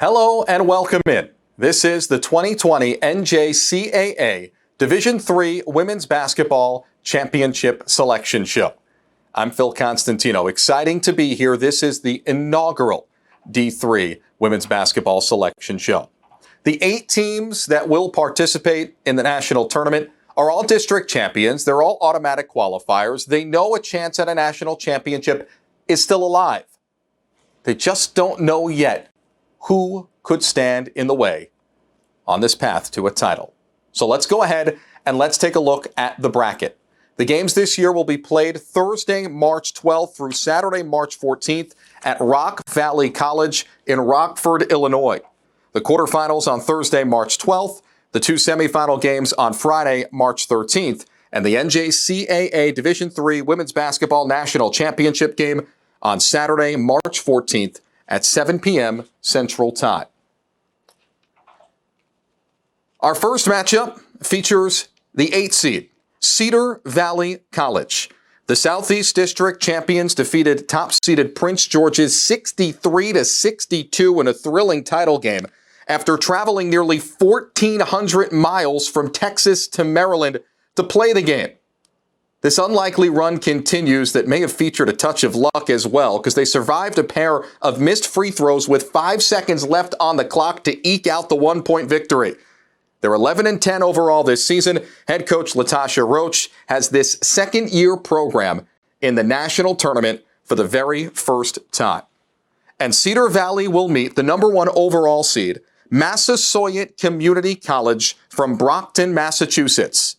Hello and welcome in. This is the 2020 NJCAA Division III Women's Basketball Championship Selection Show. I'm Phil Constantino. Exciting to be here. This is the inaugural D3 Women's Basketball Selection Show. The 8 teams that will participate in the national tournament are all district champions. They're all automatic qualifiers. They know a chance at a national championship is still alive. They just don't know yet who could stand in the way on this path to a title. So let's go ahead and let's take a look at the bracket. The games this year will be played Thursday, March 12th through Saturday, March 14th at Rock Valley College in Rockford, Illinois. The quarterfinals on Thursday, March 12th, the 2 semifinal games on Friday, March 13th, and the NJCAA Division III Women's Basketball National Championship game on Saturday, March 14th at 7 p.m. Central Time. Our first matchup features the 8th seed, Cedar Valley College. The Southeast District champions defeated top-seeded Prince George's 63-62 in a thrilling title game after traveling nearly 1,400 miles from Texas to Maryland to play the game. This unlikely run continues that may have featured a touch of luck as well, because they survived a pair of missed free throws with 5 seconds left on the clock to eke out the 1-point victory. They're 11-10 overall this season. Head coach Latasha Roach has this second-year program in the national tournament for the very first time. And Cedar Valley will meet the number 1 overall seed, Massasoit Community College from Brockton, Massachusetts.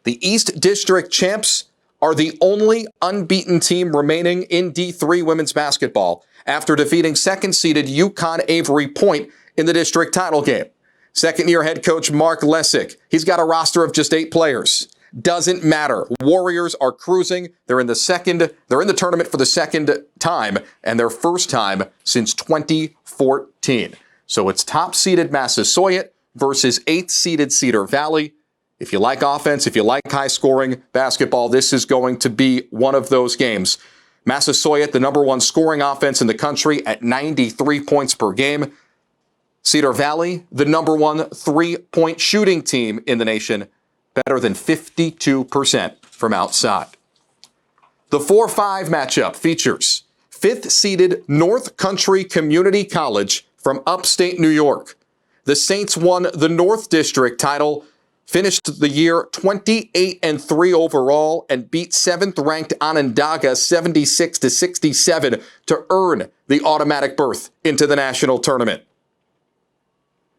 The East District champs are the only unbeaten team remaining in D3 women's basketball after defeating second-seeded UConn Avery Point in the district title game. Second-year head coach Mark Lessick, he's got a roster of just 8 players. Doesn't matter. Warriors are cruising. They're in the tournament for the second time and their first time since 2014. So it's top-seeded Massasoit versus 8th-seeded Cedar Valley. If you like offense, if you like high-scoring basketball, this is going to be one of those games. Massasoit, the number 1 scoring offense in the country at 93 points per game. Cedar Valley, the number 1 3-point shooting team in the nation, better than 52% from outside. The 4-5 matchup features 5th-seeded North Country Community College from upstate New York. The Saints won the North District title, finished the year 28-3 overall, and beat 7th-ranked Onondaga 76-67 to earn the automatic berth into the national tournament.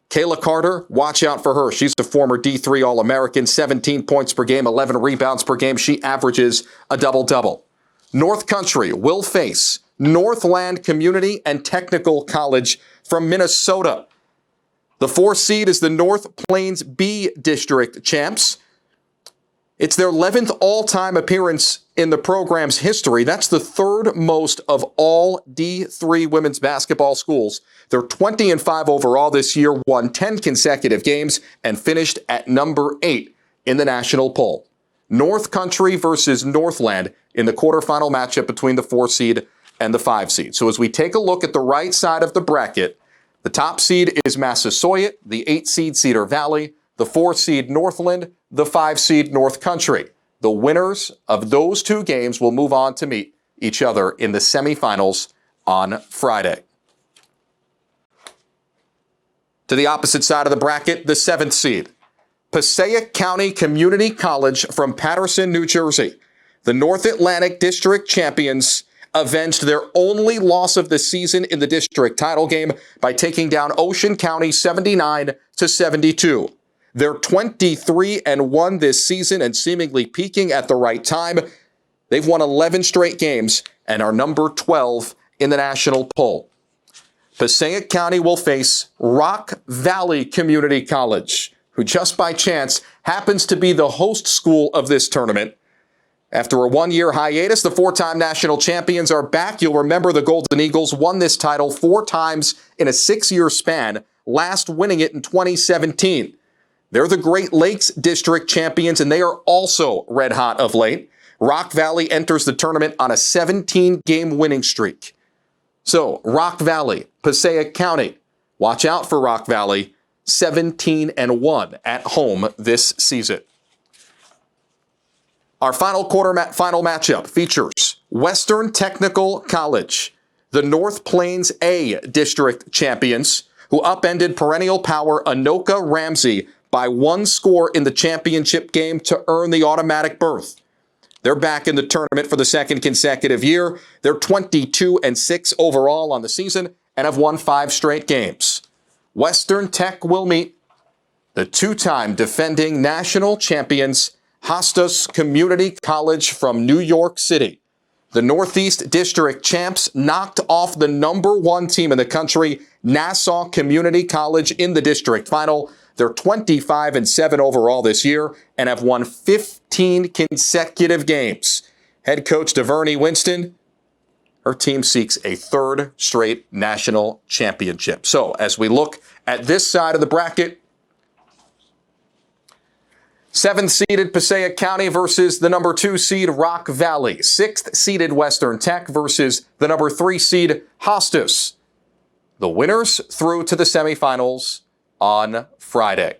Kayla Carter, watch out for her. She's a former D3 All-American, 17 points per game, 11 rebounds per game. She averages a double-double. North Country will face Northland Community and Technical College from Minnesota. The 4th seed is the North Plains B District champs. It's their 11th all-time appearance in the program's history. That's the 3rd most of all D3 women's basketball schools. They're 20-5 overall this year, won 10 consecutive games, and finished at number 8 in the national poll. North Country versus Northland in the quarterfinal matchup between the 4 seed and the 5 seed. So as we take a look at the right side of the bracket, the top seed is Massasoit, the 8 seed Cedar Valley, the 4 seed Northland, the 5 seed North Country. The winners of those 2 games will move on to meet each other in the semifinals on Friday. To the opposite side of the bracket, the 7th seed, Passaic County Community College from Paterson, New Jersey. The North Atlantic District champions avenged their only loss of the season in the district title game by taking down Ocean County 79-72. They're 23-1 this season and seemingly peaking at the right time. They've won 11 straight games and are number 12 in the national poll. Passaic County will face Rock Valley Community College, who just by chance happens to be the host school of this tournament. After a 1-year hiatus, the 4-time national champions are back. You'll remember the Golden Eagles won this title 4 times in a 6-year span, last winning it in 2017. They're the Great Lakes District champions, and they are also red hot of late. Rock Valley enters the tournament on a 17-game winning streak. So, Rock Valley, Passaic County, Watch out for Rock Valley, 17-1 at home this season. Our final matchup features Western Technical College, the North Plains A District champions, who upended perennial power Anoka Ramsey by 1 score in the championship game to earn the automatic berth. They're back in the tournament for the second consecutive year. They're 22-6 overall on the season and have won 5 straight games. Western Tech will meet the 2-time defending national champions, Hostos Community College from New York City. The Northeast District champs knocked off the number 1 team in the country, Nassau Community College, in the district final. They're 25-7 overall this year and have won 15 consecutive games. Head coach DeVerney Winston, her team seeks a 3rd straight national championship. So as we look at this side of the bracket, 7th-seeded Passaic County versus the number 2 seed Rock Valley. 6th-seeded Western Tech versus the number 3 seed Hostos. The winners through to the semifinals on Friday.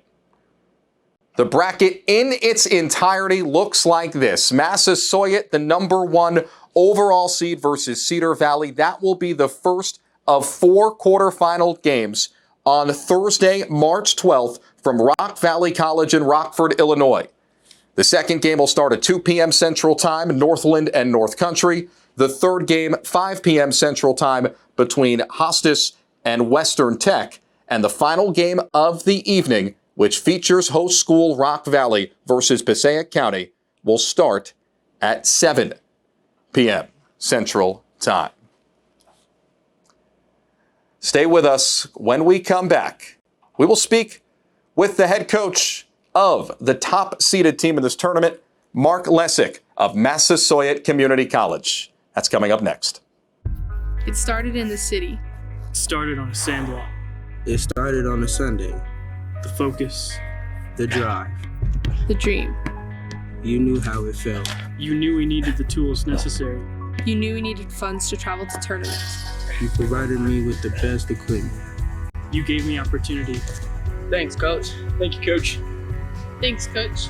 The bracket in its entirety looks like this. Massasoit, the number 1 overall seed versus Cedar Valley. That will be the first of 4 quarterfinal games on Thursday, March 12th from Rock Valley College in Rockford, Illinois. The second game will start at 2 p.m. Central Time, Northland and North Country. The third game, 5 p.m. Central Time, between Hostos and Western Tech. And the final game of the evening, which features host school Rock Valley versus Passaic County, will start at 7 p.m. Central Time. Stay with us. When we come back, we will speak with the head coach of the top-seeded team in this tournament, Mark Lessick of Massasoit Community College. That's coming up next. It started in the city. It started on a sandlot. It started on a Sunday. The focus. The drive. The dream. You knew how it felt. You knew we needed the tools necessary. You knew we needed funds to travel to tournaments. You provided me with the best equipment. You gave me opportunity. Thanks, Coach. Thank you, Coach. Thanks, Coach.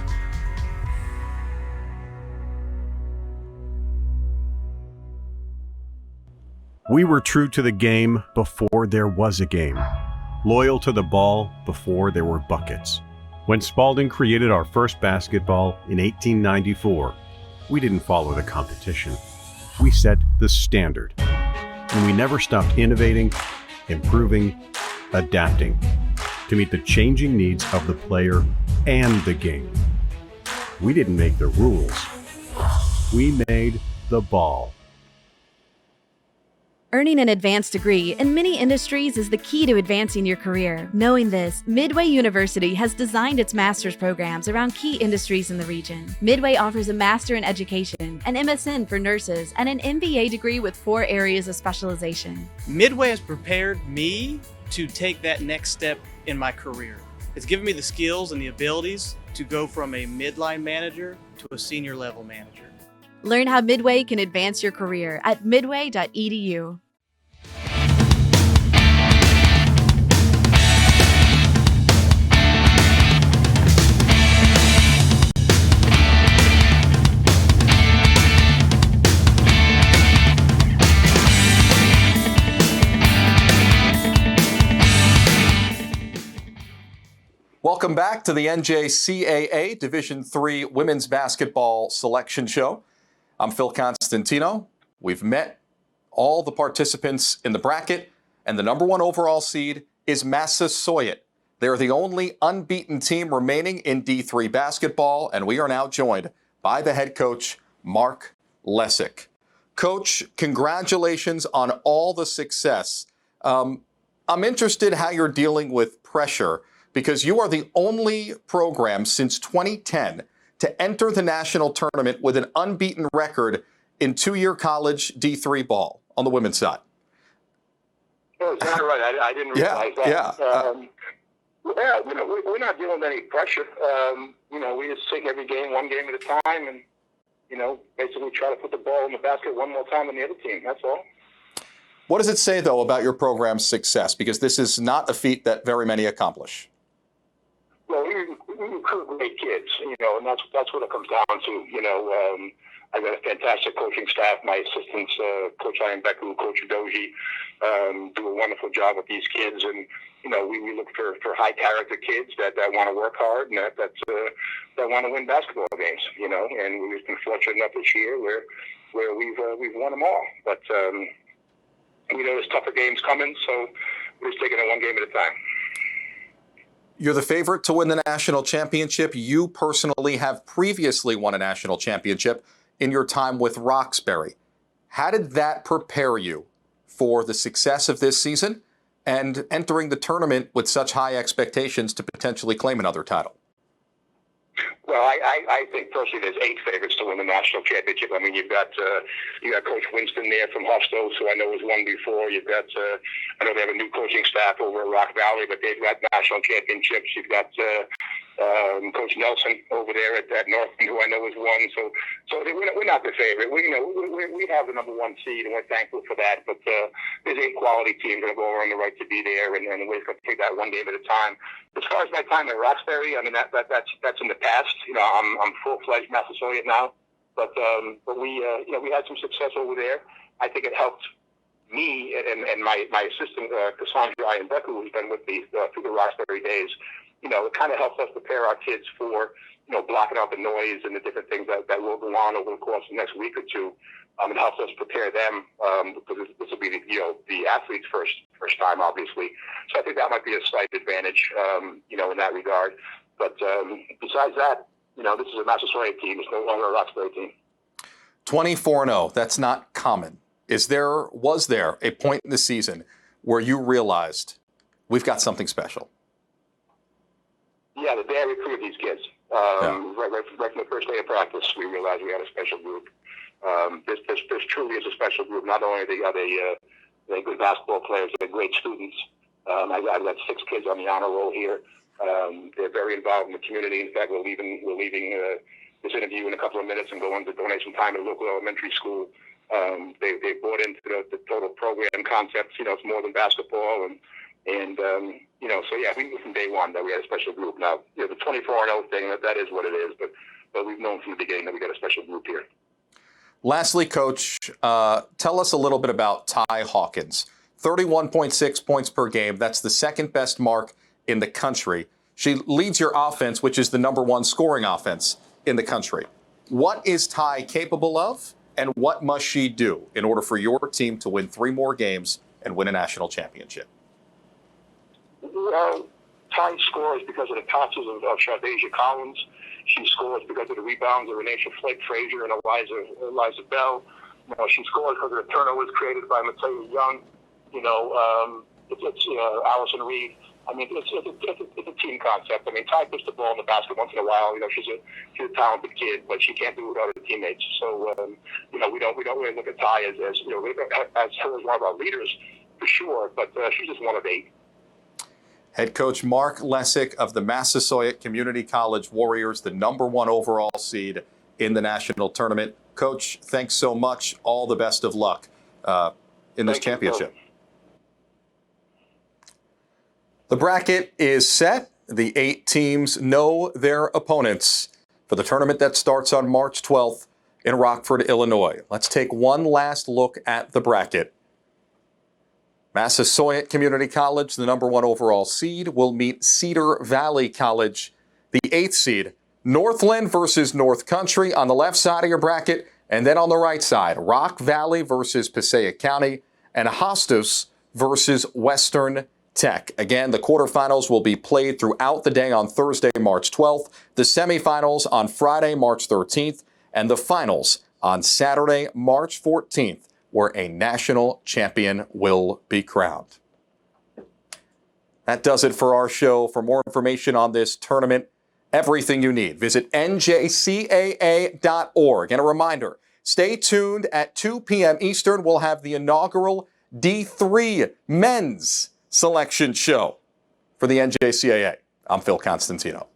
We were true to the game before there was a game. Loyal to the ball before there were buckets. When Spalding created our first basketball in 1894, we didn't follow the competition. We set the standard. And we never stopped innovating, improving, adapting to meet the changing needs of the player and the game. We didn't make the rules. We made the ball. Earning an advanced degree in many industries is the key to advancing your career. Knowing this, Midway University has designed its master's programs around key industries in the region. Midway offers a Master in Education, an MSN for nurses, and an MBA degree with 4 areas of specialization. Midway has prepared me to take that next step in my career. It's given me the skills and the abilities to go from a midline manager to a senior level manager. Learn how Midway can advance your career at midway.edu. Welcome back to the NJCAA Division III Women's Basketball Selection Show. I'm Phil Constantino. We've met all the participants in the bracket, and the number 1 overall seed is Massasoit. They're the only unbeaten team remaining in D3 basketball, and we are now joined by the head coach, Mark Lessick. Coach, congratulations on all the success. I'm interested how you're dealing with pressure, because you are the only program since 2010 to enter the national tournament with an unbeaten record in 2-year college D3 ball on the women's side. Oh, is that right? I didn't realize that. Yeah, we're not dealing with any pressure. We just take every game, one game at a time, and, basically try to put the ball in the basket one more time than the other team. That's all. What does it say, though, about your program's success? Because this is not a feat that very many accomplish. Well, we recruit great kids, and that's what it comes down to. I've got a fantastic coaching staff. My assistants, Coach Ian Beku, Coach Udoji, do a wonderful job with these kids. And, we look for high character kids that want to work hard and that want to win basketball games, and we've been fortunate enough this year where we've won them all. But, there's tougher games coming, so we're just taking it one game at a time. You're the favorite to win the national championship. You personally have previously won a national championship in your time with Roxbury. How did that prepare you for the success of this season and entering the tournament with such high expectations to potentially claim another title? Well, I think personally there's 8 favorites to win the national championship. I mean, you've got Coach Winston there from Hofstra, who I know has won before. You've got I know they have a new coaching staff over at Rock Valley, but they've got national championships. You've got Coach Nelson over there at Northland, who I know has won. So we're not the favorite. We have the number 1 seed, and we're thankful for that. But there's 8 quality teams that have all earned the right to be there, and we're going to take that one game at a time. As far as my time at Roxbury, I mean that's in the past. I'm full-fledged Massasoit now, but we had some success over there. I think it helped me and my assistant Cassandra Ian Beku, who's been with me through the Roxbury days. It kind of helps us prepare our kids for blocking out the noise and the different things that will go on over the course of the next week or two. It helps us prepare them because this will be the athletes' first time, obviously. So I think that might be a slight advantage, in that regard. But besides that, this is a Massasoit team. It's no longer a Roxbury team. 24-0. That's not common. Was there a point in the season where you realized we've got something special? Yeah, the day I recruited these kids, right from the first day of practice, we realized we had a special group. This truly is a special group. Not only are they good basketball players, they're great students. I've got 6 kids on the honor roll here. They're very involved in the community. In fact, we're leaving this interview in a couple of minutes and going to donate some time at a local elementary school. They bought into the total program concept. It's more than basketball, and so yeah, we knew from day one that we had a special group. Now, the 24-0 thing, that is what it is, but we've known from the beginning that we got a special group here. Lastly, Coach, tell us a little bit about Ty Hawkins. 31.6 points per game. That's the second best mark in the country. She leads your offense, which is the number 1 scoring offense in the country. What is Ty capable of, and what must she do in order for your team to win 3 more games and win a national championship? Ty scores because of the passes of Chardasia Collins. She scores because of the rebounds of Renisha Flake Frazier and Eliza Bell. She scores because of the turnovers created by Mattea Young. It's Allison Reed. I mean, it's a team concept. I mean, Ty puts the ball in the basket once in a while. She's a talented kid, but she can't do it without her teammates. So, we don't really look at Ty as her as one of our leaders for sure. But she's just one of 8. Head coach Mark Lessick of the Massasoit Community College Warriors, the number 1 overall seed in the national tournament. Coach, thanks so much. All the best of luck in this championship. The bracket is set. The 8 teams know their opponents for the tournament that starts on March 12th in Rockford, Illinois. Let's take one last look at the bracket. Massasoit Community College, the number 1 overall seed, will meet Cedar Valley College, the 8th seed. Northland versus North Country on the left side of your bracket, and then on the right side, Rock Valley versus Passaic County, and Hostos versus Western Tech. Again, the quarterfinals will be played throughout the day on Thursday, March 12th, the semifinals on Friday, March 13th, and the finals on Saturday, March 14th, where a national champion will be crowned. That does it for our show. For more information on this tournament, everything you need, visit NJCAA.org. And a reminder, stay tuned at 2 p.m. Eastern. We'll have the inaugural D3 men's selection show for the NJCAA. I'm Phil Constantino.